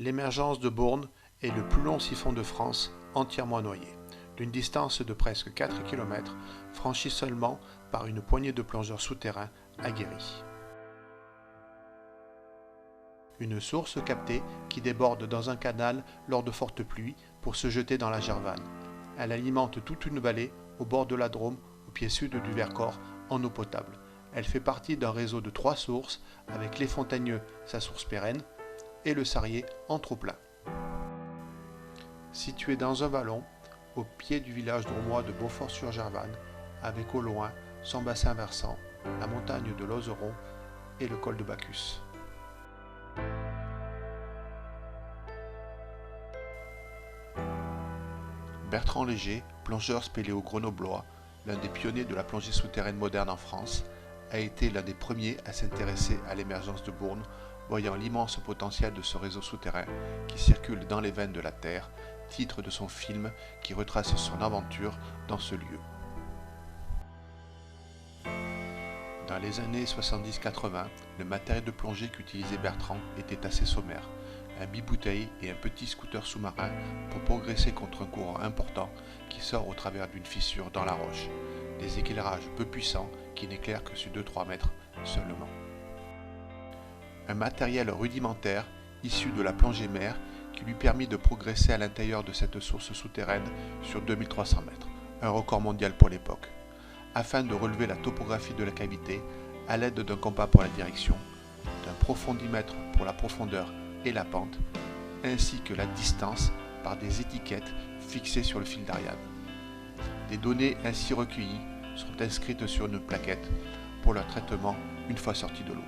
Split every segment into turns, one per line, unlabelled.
L'émergence de Bourne est le plus long siphon de France entièrement noyé, d'une distance de presque 4 km, franchie seulement par une poignée de plongeurs souterrains aguerris. Une source captée qui déborde dans un canal lors de fortes pluies pour se jeter dans la Gervanne. Elle alimente toute une vallée au bord de la Drôme, au pied sud du Vercors, en eau potable. Elle fait partie d'un réseau de 3 sources, avec les Fontagneux, sa source pérenne, et le Sarrier en trop-plein. Située dans un vallon, au pied du village drômois de Beaufort-sur-Gervanne, avec au loin son bassin versant, la montagne de l'Ozeron et le col de Bacchus. Bertrand Léger, plongeur spéléo-grenoblois, l'un des pionniers de la plongée souterraine moderne en France, a été l'un des premiers à s'intéresser à l'émergence de Bourne, voyant l'immense potentiel de ce réseau souterrain qui circule dans les veines de la Terre, titre de son film qui retrace son aventure dans ce lieu. Dans les années 70-80, le matériel de plongée qu'utilisait Bertrand était assez sommaire. Un bibouteille et un petit scooter sous-marin pour progresser contre un courant important qui sort au travers d'une fissure dans la roche. Des éclairages peu puissants qui n'éclairent que sur 2-3 mètres seulement. Un matériel rudimentaire issu de la plongée mer qui lui permit de progresser à l'intérieur de cette source souterraine sur 2300 mètres, un record mondial pour l'époque, afin de relever la topographie de la cavité à l'aide d'un compas pour la direction, d'un profondimètre pour la profondeur et la pente, ainsi que la distance par des étiquettes fixées sur le fil d'Ariane. Les données ainsi recueillies sont inscrites sur une plaquette pour leur traitement une fois sortis de l'eau.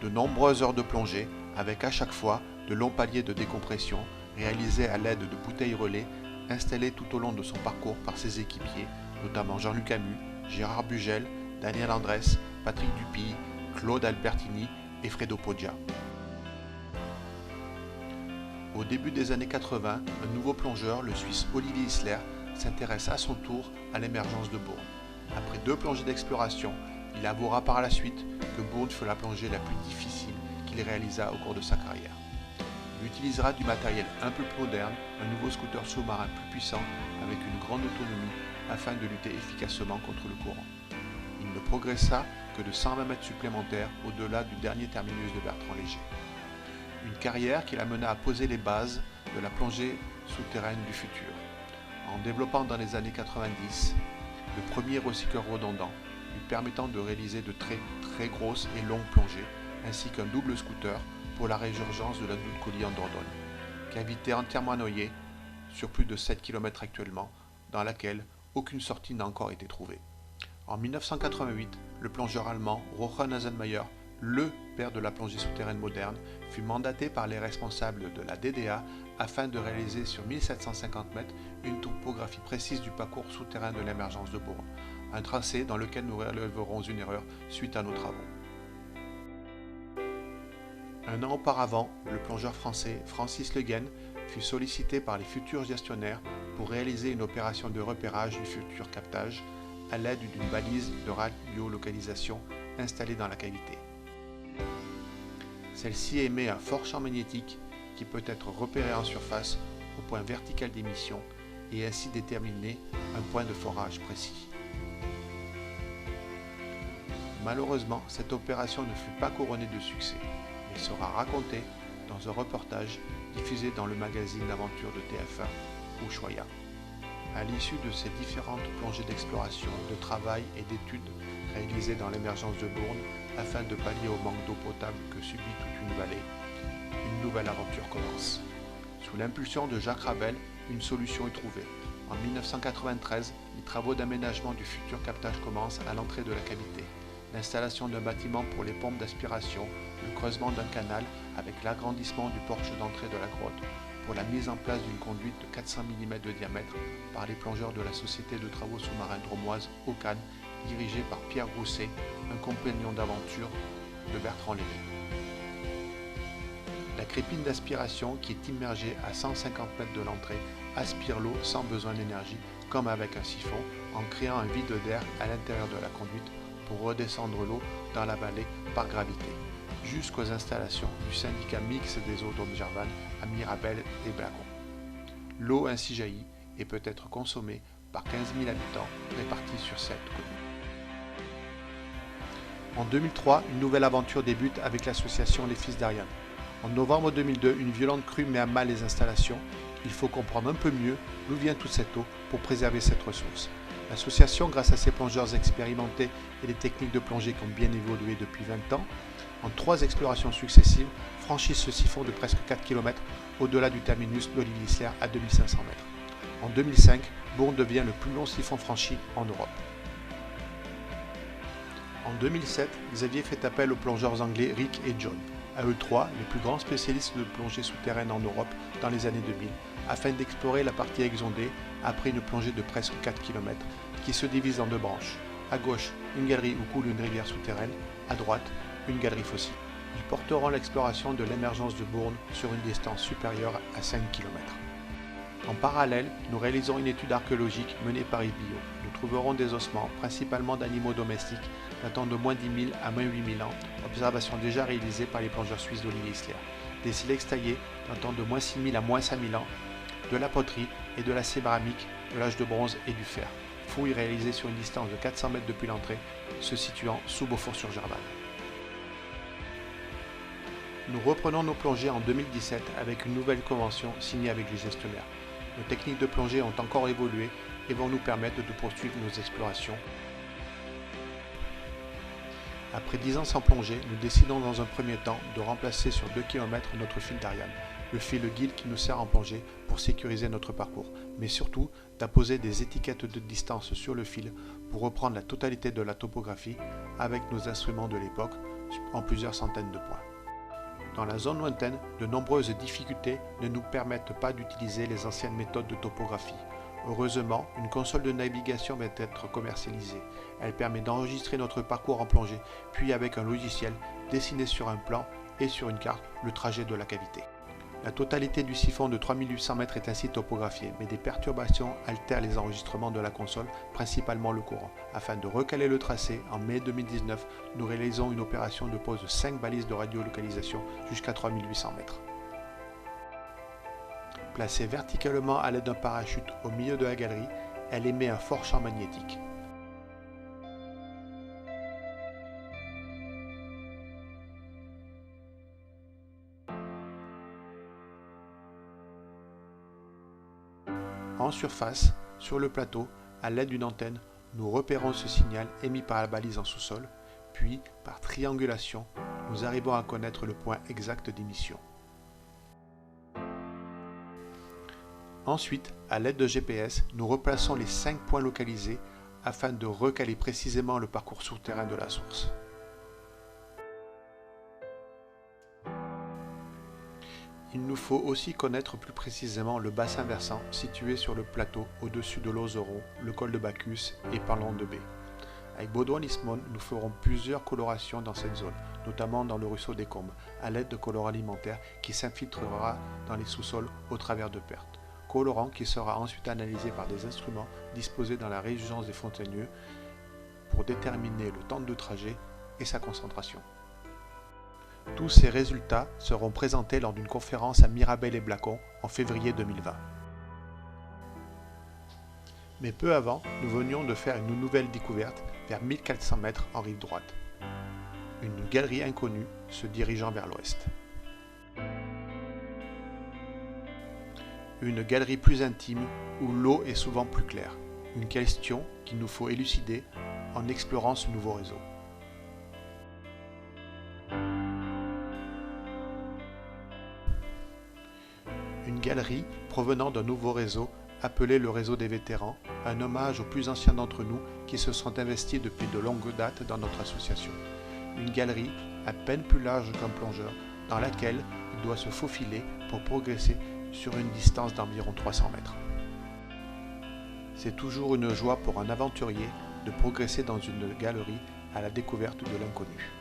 De nombreuses heures de plongée, avec à chaque fois de longs paliers de décompression réalisés à l'aide de bouteilles relais installées tout au long de son parcours par ses équipiers, notamment Jean-Luc Camus, Gérard Bugel, Daniel Andrès, Patrick Dupuy, Claude Albertini et Fredo Poggia. Au début des années 80, un nouveau plongeur, le Suisse Olivier Isler, s'intéresse à son tour à l'émergence de Bourne. Après 2 plongées d'exploration, il avouera par la suite que Bourne fut la plongée la plus difficile qu'il réalisa au cours de sa carrière. Il utilisera du matériel un peu plus moderne, un nouveau scooter sous-marin plus puissant avec une grande autonomie afin de lutter efficacement contre le courant. Il ne progressa que de 120 mètres supplémentaires au-delà du dernier terminus de Bertrand Léger. Une carrière qui l'amena à poser les bases de la plongée souterraine du futur, en développant dans les années 90 le premier recycleur redondant, lui permettant de réaliser de très grosses et longues plongées, ainsi qu'un double scooter pour la résurgence de la Dulcoli en Dordogne, cavité entièrement noyée sur plus de 7 km actuellement, dans laquelle aucune sortie n'a encore été trouvée. En 1988, le plongeur allemand Rohan Haselmayer, le père de la plongée souterraine moderne, fut mandaté par les responsables de la DDA afin de réaliser sur 1750 mètres une topographie précise du parcours souterrain de l'émergence de Bourne, un tracé dans lequel nous relèverons une erreur suite à nos travaux. Un an auparavant, le plongeur français Francis Le Guen fut sollicité par les futurs gestionnaires pour réaliser une opération de repérage du futur captage à l'aide d'une balise de radiolocalisation installée dans la cavité. Celle-ci émet un fort champ magnétique qui peut être repéré en surface au point vertical d'émission et ainsi déterminer un point de forage précis. Malheureusement, cette opération ne fut pas couronnée de succès, mais sera racontée dans un reportage diffusé dans le magazine d'aventure de TF1, Ushuaïa. À l'issue de ces différentes plongées d'exploration, de travail et d'études réalisées dans l'émergence de Bourne afin de pallier au manque d'eau potable que subit toute une vallée, une nouvelle aventure commence. Sous l'impulsion de Jacques Ravel, une solution est trouvée. En 1993, les travaux d'aménagement du futur captage commencent à l'entrée de la cavité. L'installation d'un bâtiment pour les pompes d'aspiration, le creusement d'un canal avec l'agrandissement du porche d'entrée de la grotte, pour la mise en place d'une conduite de 400 mm de diamètre par les plongeurs de la Société de travaux sous-marins drômoise Ocane, dirigée par Pierre Grousset, un compagnon d'aventure de Bertrand Léger. La crépine d'aspiration, qui est immergée à 150 mètres de l'entrée, aspire l'eau sans besoin d'énergie, comme avec un siphon, en créant un vide d'air à l'intérieur de la conduite pour redescendre l'eau dans la vallée par gravité. jusqu'aux installations du syndicat mixte des eaux d'Aume-Gervanne à Mirabel et Blacon. L'eau ainsi jaillie et peut être consommée par 15 000 habitants répartis sur 7 communes. En 2003, une nouvelle aventure débute avec l'association Les Fils d'Ariane. En novembre 2002, une violente crue met à mal les installations. Il faut comprendre un peu mieux d'où vient toute cette eau pour préserver cette ressource. L'association, grâce à ses plongeurs expérimentés et les techniques de plongée qui ont bien évolué depuis 20 ans, en 3 explorations successives, franchissent ce siphon de presque 4 km au-delà du terminus d'Olivier-Isler à 2500 mètres. En 2005, Bourne devient le plus long siphon franchi en Europe. En 2007, Xavier fait appel aux plongeurs anglais Rick et John, à eux trois les plus grands spécialistes de plongée souterraine en Europe dans les années 2000, afin d'explorer la partie exondée après une plongée de presque 4 km qui se divise en 2 branches. À gauche, une galerie où coule une rivière souterraine, à droite, une galerie fossile. Ils porteront l'exploration de l'émergence de Bourne sur une distance supérieure à 5 km. En parallèle, nous réalisons une étude archéologique menée par Yves Billot. Nous trouverons des ossements, principalement d'animaux domestiques, datant de moins 10 000 à moins 8 000 ans, observation déjà réalisée par les plongeurs suisses d'Olivier-Isler. Des silex taillés datant de moins 6 000 à moins 5 000 ans, de la poterie et de la céramique de l'âge de bronze et du fer. Fouilles réalisées sur une distance de 400 mètres depuis l'entrée, se situant sous Beaufort-sur-Gervanne. Nous reprenons nos plongées en 2017 avec une nouvelle convention signée avec les gestionnaires. Nos techniques de plongée ont encore évolué et vont nous permettre de poursuivre nos explorations. Après 10 ans sans plongée, nous décidons dans un premier temps de remplacer sur 2 km notre fil d'Ariane, le fil guide qui nous sert en plongée pour sécuriser notre parcours, mais surtout d'apposer des étiquettes de distance sur le fil pour reprendre la totalité de la topographie avec nos instruments de l'époque en plusieurs centaines de points. Dans la zone lointaine, de nombreuses difficultés ne nous permettent pas d'utiliser les anciennes méthodes de topographie. Heureusement, une console de navigation va être commercialisée. Elle permet d'enregistrer notre parcours en plongée, puis avec un logiciel, dessiner sur un plan et sur une carte le trajet de la cavité. La totalité du siphon de 3800 mètres est ainsi topographiée, mais des perturbations altèrent les enregistrements de la console, principalement le courant. Afin de recaler le tracé, en mai 2019, nous réalisons une opération de pose de 5 balises de radiolocalisation jusqu'à 3800 mètres. Placée verticalement à l'aide d'un parachute au milieu de la galerie, elle émet un fort champ magnétique. En surface, sur le plateau, à l'aide d'une antenne, nous repérons ce signal émis par la balise en sous-sol, puis, par triangulation, nous arrivons à connaître le point exact d'émission. Ensuite, à l'aide de GPS, nous replaçons les 5 points localisés afin de recaler précisément le parcours souterrain de la source. Il nous faut aussi connaître plus précisément le bassin versant situé sur le plateau au-dessus de l'Oseron, le col de Bacchus et Parlon de Baie. Avec Baudouin-Lismone, nous ferons plusieurs colorations dans cette zone, notamment dans le ruisseau des Combes, à l'aide de colorant alimentaire qui s'infiltrera dans les sous-sols au travers de pertes. Colorant qui sera ensuite analysé par des instruments disposés dans la résidence des Fontaineux pour déterminer le temps de trajet et sa concentration. Tous ces résultats seront présentés lors d'une conférence à Mirabel et Blacon en février 2020. Mais peu avant, nous venions de faire une nouvelle découverte vers 1400 mètres en rive droite. Une galerie inconnue se dirigeant vers l'ouest. Une galerie plus intime où l'eau est souvent plus claire. Une question qu'il nous faut élucider en explorant ce nouveau réseau. Une galerie provenant d'un nouveau réseau appelé le réseau des vétérans, un hommage aux plus anciens d'entre nous qui se sont investis depuis de longues dates dans notre association. Une galerie à peine plus large qu'un plongeur, dans laquelle il doit se faufiler pour progresser sur une distance d'environ 300 mètres. C'est toujours une joie pour un aventurier de progresser dans une galerie à la découverte de l'inconnu.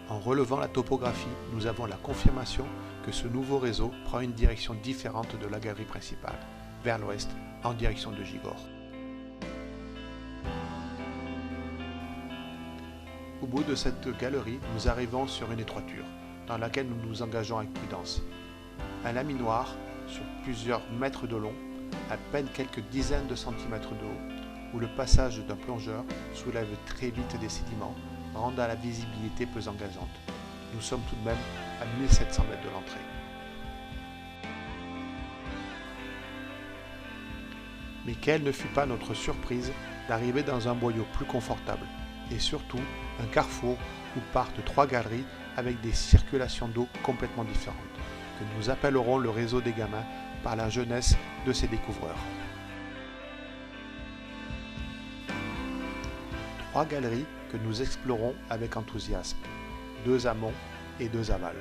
En relevant la topographie, nous avons la confirmation que ce nouveau réseau prend une direction différente de la galerie principale, vers l'ouest, en direction de Gigord. Au bout de cette galerie, nous arrivons sur une étroiture, dans laquelle nous nous engageons avec prudence. Un laminoir sur plusieurs mètres de long, à peine quelques dizaines de centimètres de haut, où le passage d'un plongeur soulève très vite des sédiments, rendant la visibilité peu engageante. Nous sommes tout de même à 1700 mètres de l'entrée. Mais quelle ne fut pas notre surprise d'arriver dans un boyau plus confortable, et surtout un carrefour où partent 3 galeries avec des circulations d'eau complètement différentes, que nous appellerons le réseau des gamins par la jeunesse de ses découvreurs. 3 galeries que nous explorons avec enthousiasme, 2 amont et 2 aval.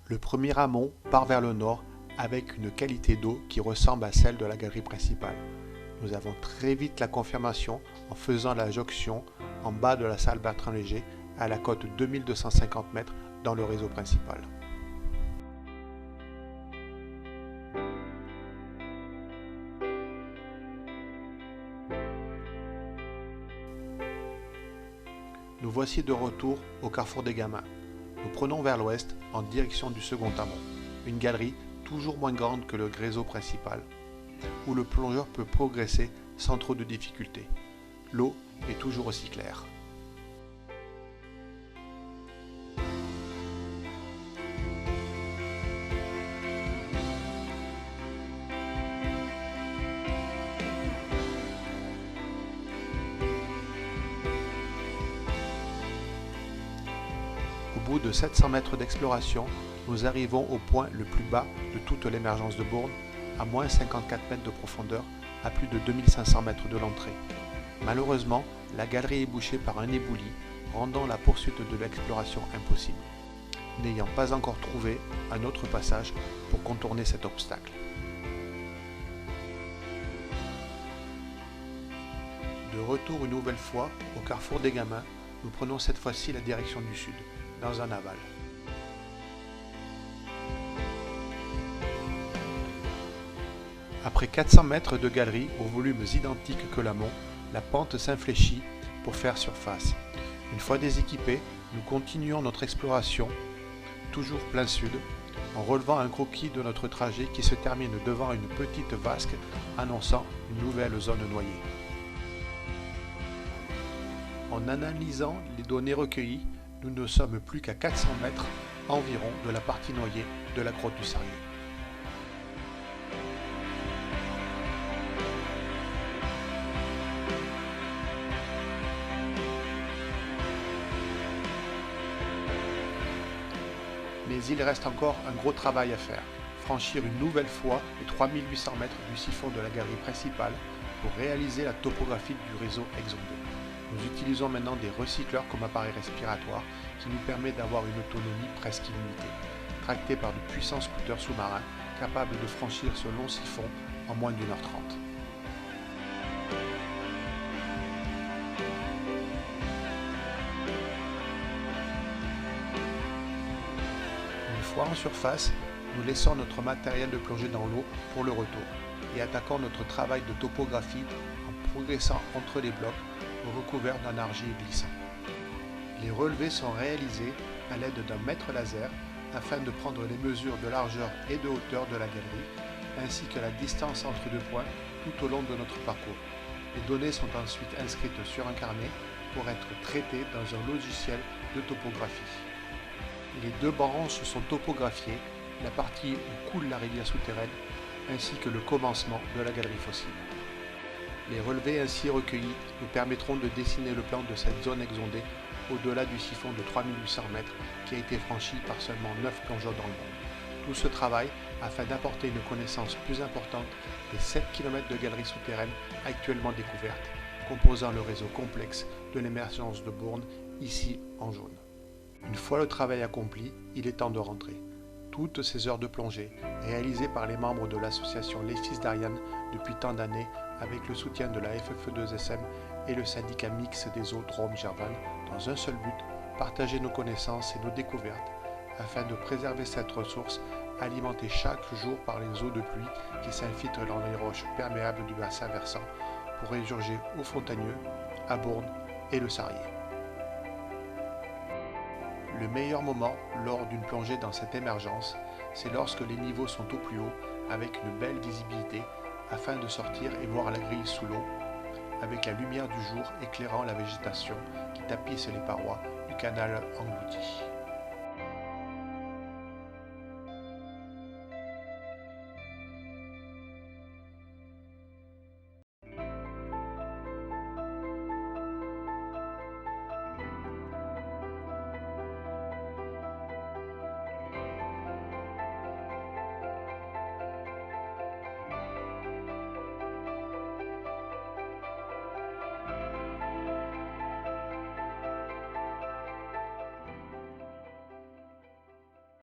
Le premier amont part vers le nord avec une qualité d'eau qui ressemble à celle de la galerie principale. Nous avons très vite la confirmation en faisant la jonction en bas de la salle Bertrand Léger à la cote 2250 mètres dans le réseau principal. Nous voici de retour au carrefour des gamins. Nous prenons vers l'ouest en direction du second amont, une galerie toujours moins grande que le réseau principal, où le plongeur peut progresser sans trop de difficultés. L'eau est toujours aussi claire. Au bout de 700 mètres d'exploration, nous arrivons au point le plus bas de toute l'émergence de Bourne, à moins 54 mètres de profondeur, à plus de 2500 mètres de l'entrée. Malheureusement, la galerie est bouchée par un éboulis, rendant la poursuite de l'exploration impossible, n'ayant pas encore trouvé un autre passage pour contourner cet obstacle. De retour une nouvelle fois au carrefour des gamins, nous prenons cette fois-ci la direction du sud, dans un aval. Après 400 mètres de galerie aux volumes identiques que l'amont, la pente s'infléchit pour faire surface. Une fois déséquipés, nous continuons notre exploration, toujours plein sud, en relevant un croquis de notre trajet qui se termine devant une petite vasque annonçant une nouvelle zone noyée. En analysant les données recueillies, nous ne sommes plus qu'à 400 mètres environ de la partie noyée de la grotte du Sarrier. Mais il reste encore un gros travail à faire, franchir une nouvelle fois les 3800 mètres du siphon de la galerie principale pour réaliser la topographie du réseau exondé. Nous utilisons maintenant des recycleurs comme appareil respiratoire qui nous permet d'avoir une autonomie presque illimitée, tracté par de puissants scooters sous-marins capables de franchir ce long siphon en moins d'1h30. Une fois en surface, nous laissons notre matériel de plongée dans l'eau pour le retour et attaquons notre travail de topographie en progressant entre les blocs recouverts d'un argile glissant. Les relevés sont réalisés à l'aide d'un mètre laser afin de prendre les mesures de largeur et de hauteur de la galerie, ainsi que la distance entre deux points tout au long de notre parcours. Les données sont ensuite inscrites sur un carnet pour être traitées dans un logiciel de topographie. Les 2 branches sont topographiées, la partie où coule la rivière souterraine, ainsi que le commencement de la galerie fossile. Les relevés ainsi recueillis nous permettront de dessiner le plan de cette zone exondée au-delà du siphon de 3800 mètres qui a été franchi par seulement 9 plongeurs dans le monde. Tout ce travail afin d'apporter une connaissance plus importante des 7 km de galeries souterraines actuellement découvertes, composant le réseau complexe de l'émergence de Bourne, ici en jaune. Une fois le travail accompli, il est temps de rentrer. Toutes ces heures de plongée, réalisées par les membres de l'association Les Fils d'Ariane depuis tant d'années, avec le soutien de la FFE2SM et le syndicat mixte des eaux Drôme-Gervanne, dans un seul but, partager nos connaissances et nos découvertes, afin de préserver cette ressource alimenté chaque jour par les eaux de pluie qui s'infiltrent dans les roches perméables du bassin versant pour résurger au Fontagneux, à Bourne et le Sarrier. Le meilleur moment lors d'une plongée dans cette émergence, c'est lorsque les niveaux sont au plus haut avec une belle visibilité afin de sortir et voir la grille sous l'eau avec la lumière du jour éclairant la végétation qui tapisse les parois du canal englouti.